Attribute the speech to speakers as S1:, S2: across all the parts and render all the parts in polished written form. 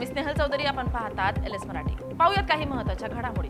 S1: मी स्नेहल चौधरी. आपण पाहतात एलएस मराठी. पाहूयात काही महत्त्वाच्या घडामोडी.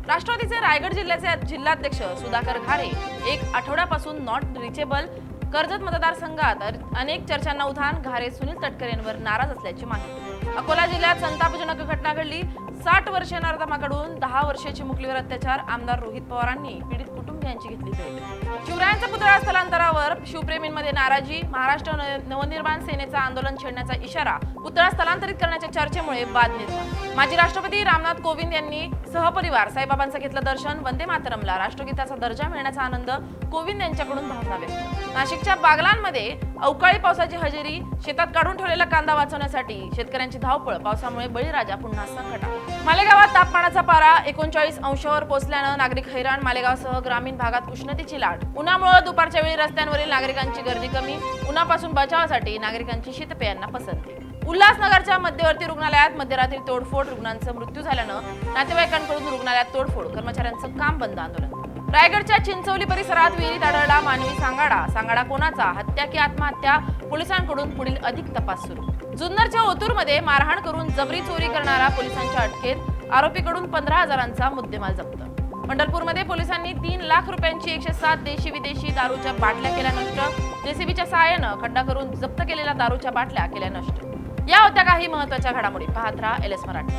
S1: राष्ट्रवादीचे रायगड जिल्ह्याचे जिल्हाध्यक्ष सुधाकर घारे एक आठवड्यापासून नॉट रिचेबल. कर्जत मतदारसंघात अनेक चर्चांना उधाण. घारे सुनील तटकरे यांवर नाराज असल्याची माहिती. अकोला जिल्ह्यात संतापजनक घटना घडली. 60 वर्षीय नराधमाकडून 10 वर्षाची मुकलीवर अत्याचार. आमदार रोहित पवारांनी पीडित कुटुंबियांची घेतली भेट. शिवरायांचा पुतळा स्थलांतरावर शिवप्रेमींमध्ये नाराजी. महाराष्ट्र नवनिर्माण सेनेचा आंदोलन छेडण्याचा इशारा. पुतळा स्थलांतरित करण्याच्या चर्चेमुळे वाद निर्माण. माजी राष्ट्रपती रामनाथ कोविंद यांनी सहपरिवार साईबाबांचं घेतलं दर्शन. वंदे मातरमला राष्ट्रगीताचा दर्जा मिळण्याचा आनंद. कोविंद यांच्याकडून भावना व्यक्त. नाशिकच्या बागलांमध्ये अवकाळी पावसाची हजेरी. शेतात काढून ठेवलेला कांदा वाचवण्यासाठी शेतकऱ्यांची धावपळ. पावसामुळे बळीराजा पुन्हा संकटात. मालेगावात तापमानाचा पारा 39 अंशावर पोहोचल्यानं नागरिक हैराण. मालेगावसह ग्रामीण भागात उष्णतेची लाट. उन्हामुळे दुपारच्या वेळी रस्त्यांवरील नागरिकांची गर्दी कमी. उन्हापासून बचावासाठी नागरिकांची शीतपेयांना पसंती. उल्हासनगरच्या मध्यवर्ती रुग्णालयात मध्यरात्री तोडफोड. रुग्णांचा मृत्यू झाल्यानं नातेवाईकांकडून रुग्णालयात तोडफोड. कर्मचाऱ्यांचं काम बंद आंदोलन. रायगडच्या चिंचवली परिसरात विहिरीत आढळला मानवी सांगाडा. सांगाडा कोणाचा? हत्या की आत्महत्या? पोलिसांकडून पुढील अधिक तपास सुरू. जुन्नरच्या ओतूरमध्ये मारहाण करून जबरी चोरी करणारा पोलिसांच्या अटकेत. आरोपीकडून 15,000चा मुद्देमाल जप्त. पंढरपूरमध्ये पोलिसांनी 3 लाख रुपयांची 107 देशी विदेशी दारूच्या बाटल्या केल्या नष्ट. जेसीबीच्या सहाय्यानं खड्डा करून जप्त केलेल्या दारूच्या बाटल्या केल्या नष्ट. या होत्या काही महत्त्वाच्या घडामोडी. पाहत राहा एलएस मराठी.